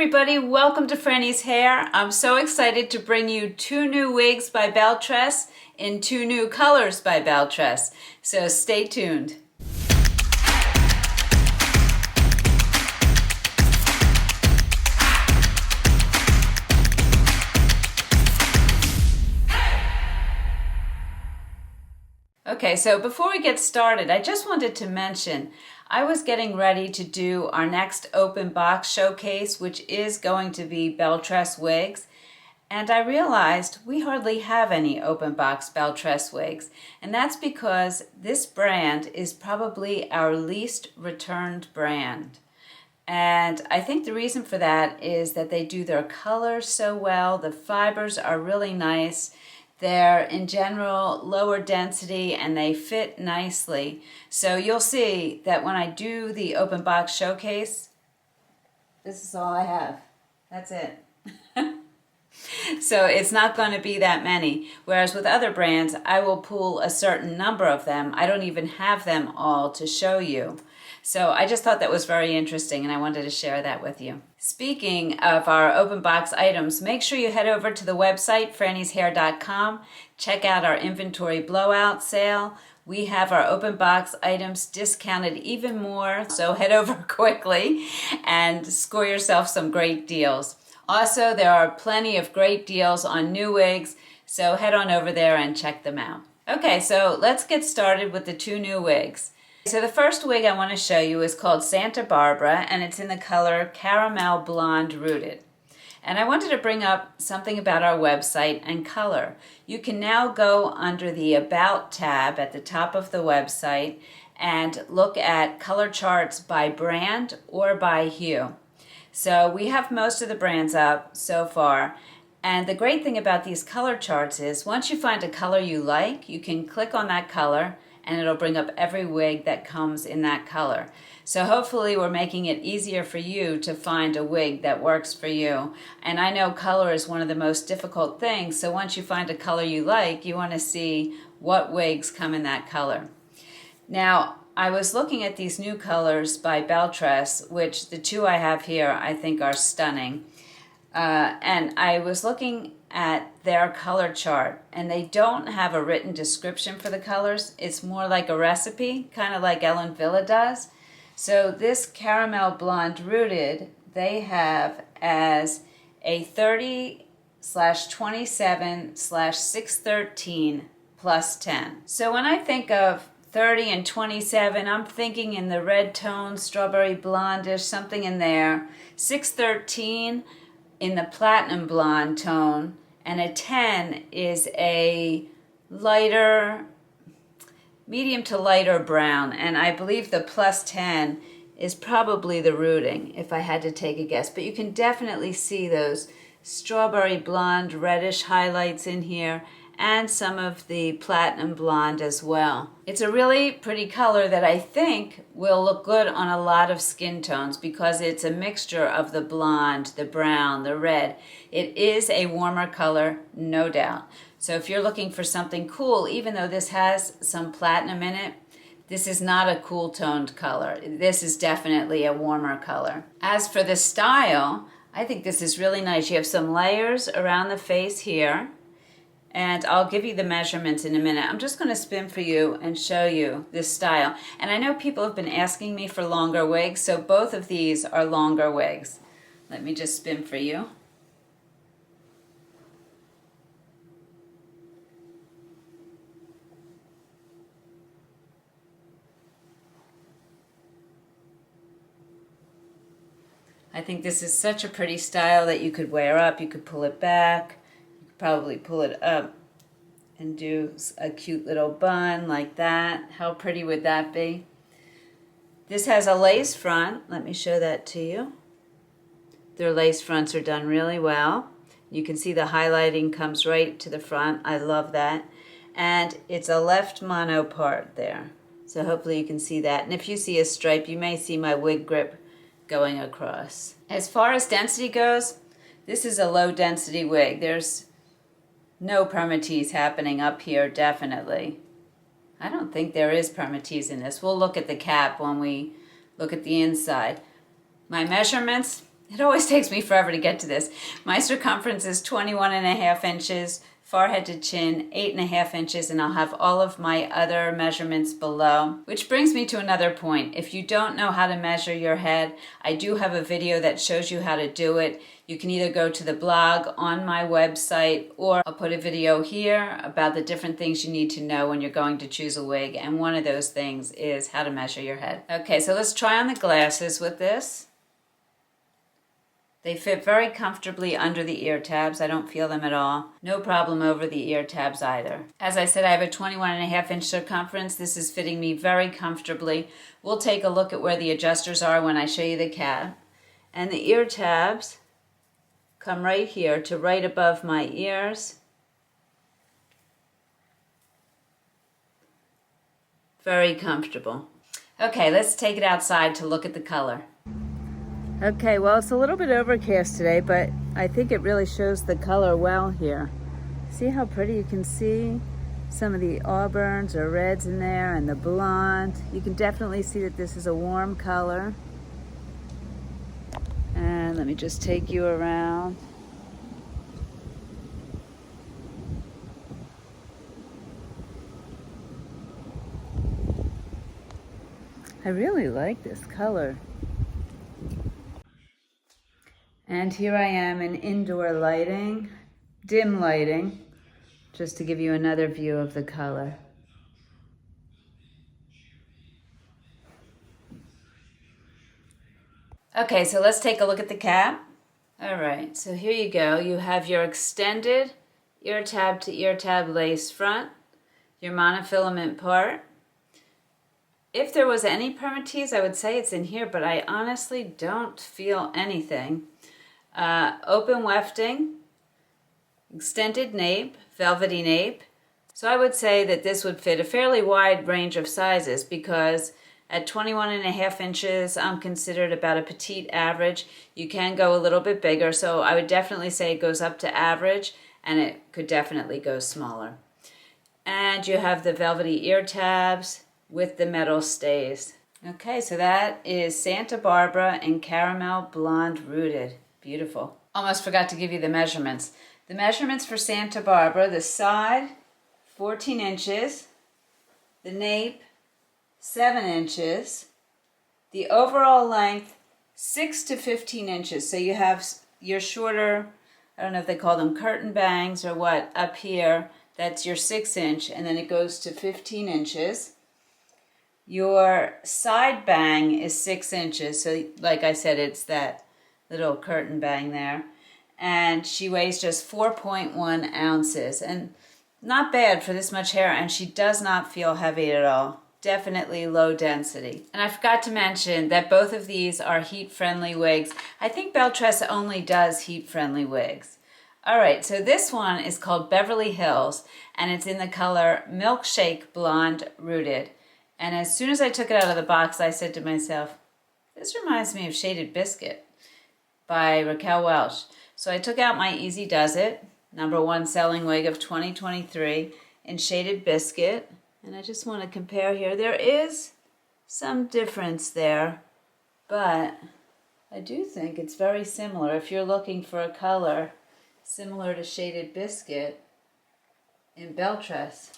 everybody, welcome to Frannie's Hair. I'm so excited to bring you 2 new wigs by Belle Tress in 2 new colors by Belle Tress. So stay tuned. Okay, so before we get started, I just wanted to mention I was getting ready to do our next open box showcase, which is going to be Belle Tress Wigs, and I realized we hardly have any open box Belle Tress Wigs, and that's because this brand is probably our least returned brand. And I think the reason for that is that they do their colors so well, the fibers are really nice, they're in general lower density and they fit nicely. So you'll see that when I do the open box showcase, this is all I have. That's it. So it's not going to be that many. Whereas with other brands, I will pull a certain number of them. I don't even have them all to show you. So I just thought that was very interesting and I wanted to share that with you. Speaking of our open box items, make sure you head over to the website, frannieshair.com. Check out our inventory blowout sale. We have our open box items discounted even more, so head over quickly and score yourself some great deals. Also, there are plenty of great deals on new wigs, so head on over there and check them out. Okay, so let's get started with the 2 new wigs. So the first wig I want to show you is called Santa Barbara, and it's in the color Caramel Blonde Rooted. And I wanted to bring up something about our website and color. You can now go under the About tab at the top of the website and look at color charts by brand or by hue. So we have most of the brands up so far. And the great thing about these color charts is once you find a color you like, you can click on that color and it'll bring up every wig that comes in that color. So hopefully we're making it easier for you to find a wig that works for you. And I know color is one of the most difficult things, so once you find a color you like, you want to see what wigs come in that color. Now, I was looking at these new colors by Belle Tress, which the 2 I have here I think are stunning. And I was looking at their color chart, and they don't have a written description for the colors. It's more like a recipe, kind of like Ellen Villa does. So this Caramel Blonde Rooted, they have as a 30/27/613 plus 10. So when I think of 30 and 27, I'm thinking in the red tone, strawberry blondish, something in there. 613 in the platinum blonde tone, and a 10 is a lighter, medium to lighter brown, and I believe the plus 10 is probably the rooting, if I had to take a guess. But you can definitely see those strawberry blonde reddish highlights in here, and some of the platinum blonde as well. It's a really pretty color that I think will look good on a lot of skin tones because it's a mixture of the blonde, the brown, the red. It is a warmer color, no doubt. So if you're looking for something cool, even though this has some platinum in it, this is not a cool toned color. This is definitely a warmer color. As for the style, I think this is really nice. You have some layers around the face here, and I'll give you the measurements in a minute. I'm just going to spin for you and show you this style. And I know people have been asking me for longer wigs, so both of these are longer wigs. Let me just spin for you. I think this is such a pretty style that you could wear up. You could pull it back. Probably pull it up and do a cute little bun like that. How pretty would that be? This has a lace front. Let me show that to you. Their lace fronts are done really well. You can see the highlighting comes right to the front. I love that. And it's a left mono part there. So hopefully you can see that. And if you see a stripe, you may see my wig grip going across. As far as density goes, this is a low density wig. There's no permatease happening up here, definitely. I don't think there is permatease in this. We'll look at the cap when we look at the inside. My measurements, It always takes me forever to get to this. My circumference is 21.5 inches, forehead to chin, 8.5 inches, and I'll have all of my other measurements below. Which brings me to another point. If you don't know how to measure your head, I do have a video that shows you how to do it. You can either go to the blog on my website, or I'll put a video here about the different things you need to know when you're going to choose a wig, and one of those things is how to measure your head. Okay, so let's try on the glasses with this. They fit very comfortably under the ear tabs. I don't feel them at all. No problem over the ear tabs either. As I said, I have a 21.5 inch circumference. This is fitting me very comfortably. We'll take a look at where the adjusters are when I show you the cap. And the ear tabs come right here to right above my ears. Very comfortable. Okay, let's take it outside to look at the color. Okay, well, it's a little bit overcast today, but I think it really shows the color well here. See how pretty you can see some of the auburns or reds in there and the blonde. You can definitely see that this is a warm color. And let me just take you around. I really like this color. And here I am in indoor lighting, dim lighting, just to give you another view of the color. Okay, so let's take a look at the cap. All right, so here you go. You have your extended ear tab to ear tab lace front, your monofilament part. If there was any permatease, I would say it's in here, but I honestly don't feel anything. Open wefting, extended nape, velvety nape. So I would say that this would fit a fairly wide range of sizes, because at 21.5 inches, I'm considered about a petite average. You can go a little bit bigger, so I would definitely say it goes up to average, and it could definitely go smaller. And you have the velvety ear tabs with the metal stays. Okay, so that is Santa Barbara in Caramel Blonde Rooted. Beautiful. Almost forgot to give you the measurements. The measurements for Santa Barbara: the side, 14 inches, the nape, 7 inches, the overall length, 6 to 15 inches. So you have your shorter, I don't know if they call them curtain bangs or what, up here. That's your 6 inch, and then it goes to 15 inches. Your side bang is 6 inches. So like I said, it's that little curtain bang there. And she weighs just 4.1 ounces. And not bad for this much hair, and she does not feel heavy at all. Definitely low density. And I forgot to mention that both of these are heat-friendly wigs. I think Belle Tress only does heat-friendly wigs. All right, so this one is called Beverly Hills, and it's in the color Milkshake Blonde Rooted. And as soon as I took it out of the box, I said to myself, this reminds me of Shaded Biscuit by Raquel Welch. So I took out my Easy Does It, #1 selling wig of 2023 in Shaded Biscuit. And I just want to compare here. There is some difference there, but I do think it's very similar. If you're looking for a color similar to Shaded Biscuit in Belle Tress,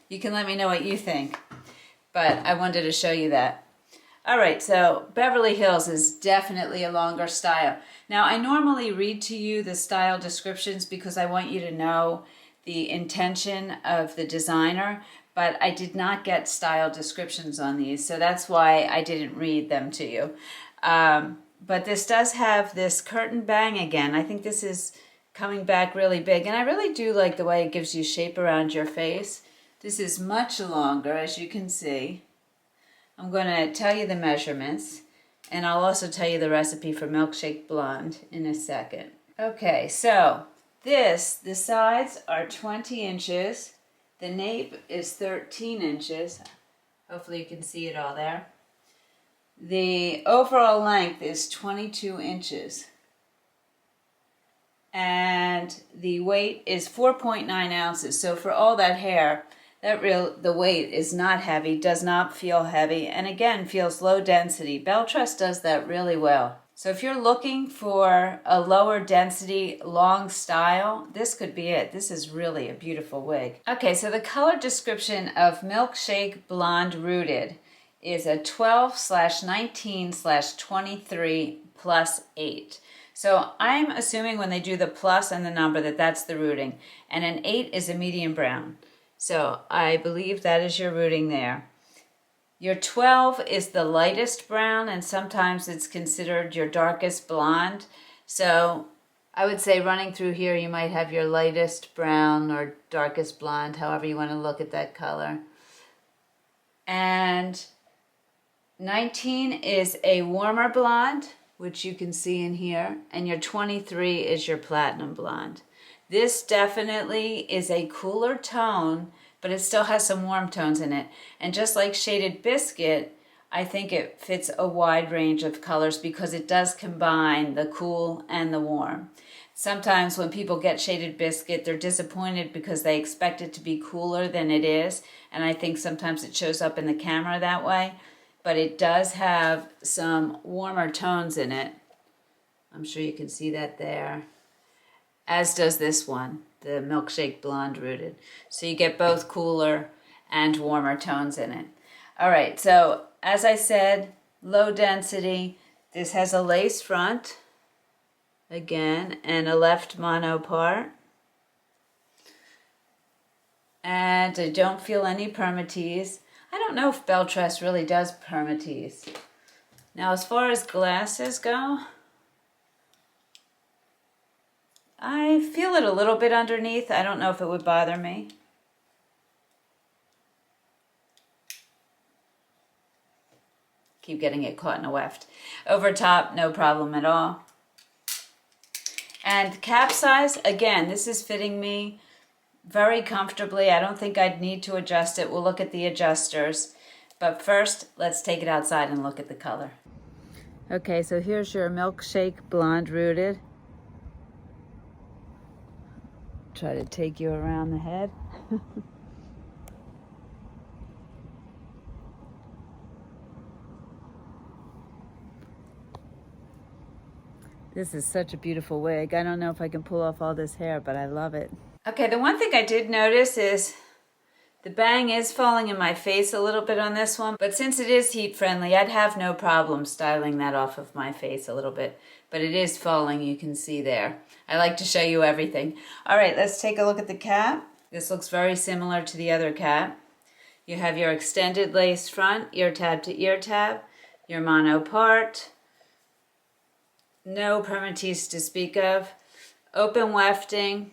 you can let me know what you think. But I wanted to show you that. All right, so Beverly Hills is definitely a longer style. Now, I normally read to you the style descriptions because I want you to know the intention of the designer, but I did not get style descriptions on these, so that's why I didn't read them to you. But this does have this curtain bang again. I think this is coming back really big, and I really do like the way it gives you shape around your face. This is much longer, as you can see. I'm going to tell you the measurements, and I'll also tell you the recipe for Milkshake Blonde in a second. Okay, so the sides are 20 inches. The nape is 13 inches. Hopefully you can see it all there. The overall length is 22 inches. And the weight is 4.9 ounces. So for all that hair, The weight is not heavy, does not feel heavy, and again feels low density. Belle Tress does that really well. So if you're looking for a lower density, long style, this could be it. This is really a beautiful wig. Okay, so the color description of Milkshake Blonde Rooted is a 12/19/23 +8. So I'm assuming when they do the plus and the number that that's the rooting. And an 8 is a medium brown. So I believe that is your rooting there. Your 12 is the lightest brown, and sometimes it's considered your darkest blonde. So I would say running through here, you might have your lightest brown or darkest blonde, however you want to look at that color. And 19 is a warmer blonde, which you can see in here, and your 23 is your platinum blonde. This definitely is a cooler tone, but it still has some warm tones in it. And just like Shaded Biscuit, I think it fits a wide range of colors because it does combine the cool and the warm. Sometimes when people get Shaded Biscuit, they're disappointed because they expect it to be cooler than it is. And I think sometimes it shows up in the camera that way. But it does have some warmer tones in it. I'm sure you can see that there. As does this one, the Milkshake Blonde Rooted. So you get both cooler and warmer tones in it. All right, so as I said, low density. This has a lace front, again, and a left mono part. And I don't feel any permatease. I don't know if Belle Tress really does permatease. Now, as far as glasses go, I feel it a little bit underneath. I don't know if it would bother me. Keep getting it caught in a weft. Over top, no problem at all. And cap size, again, this is fitting me very comfortably. I don't think I'd need to adjust it. We'll look at the adjusters. But first, let's take it outside and look at the color. Okay, so here's your Milkshake Blonde Rooted. Try to take you around the head. This is such a beautiful wig. I don't know if I can pull off all this hair, but I love it. Okay, the one thing I did notice is the bang is falling in my face a little bit on this one, but since it is heat friendly, I'd have no problem styling that off of my face a little bit. But it is falling, you can see there. I like to show you everything. All right, let's take a look at the cap. This looks very similar to the other cap. You have your extended lace front, ear tab to ear tab, your mono part, no permatease to speak of, open wefting,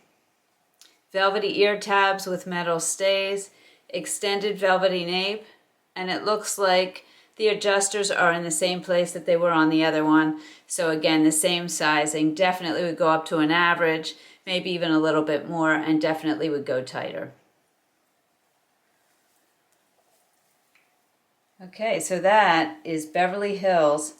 velvety ear tabs with metal stays, extended velvety nape, and it looks like the adjusters are in the same place that they were on the other one. So again, the same sizing. Definitely would go up to an average, maybe even a little bit more, and definitely would go tighter. Okay, so that is Beverly Hills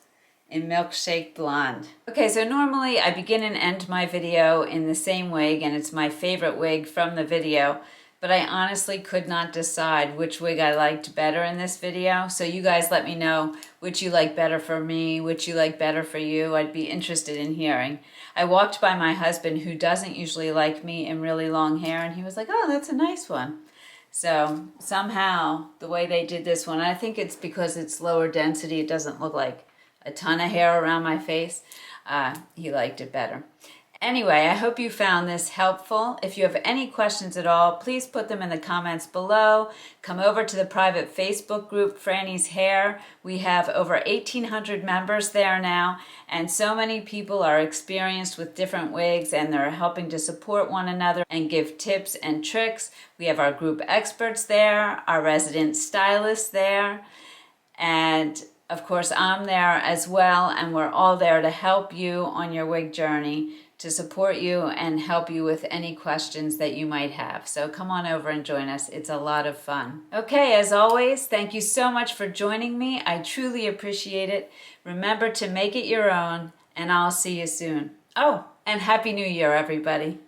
in Milkshake Blonde. Okay, so normally I begin and end my video in the same wig, and it's my favorite wig from the video, but I honestly could not decide which wig I liked better in this video. So you guys let me know which you like better for me, which you like better for you. I'd be interested in hearing. I walked by my husband, who doesn't usually like me in really long hair, and he was like, oh, that's a nice one. So somehow the way they did this one, I think it's because it's lower density, it doesn't look like a ton of hair around my face. He liked it better. Anyway, I hope you found this helpful. If you have any questions at all, please put them in the comments below. Come over to the private Facebook group, Frannie's Hair. We have over 1,800 members there now, and so many people are experienced with different wigs, and they're helping to support one another and give tips and tricks. We have our group experts there, our resident stylists there, and of course I'm there as well, and we're all there to help you on your wig journey, to support you and help you with any questions that you might have. So come on over and join us. It's a lot of fun. Okay, as always, thank you so much for joining me. I truly appreciate it. Remember to make it your own, and I'll see you soon. Oh, and Happy New Year, everybody.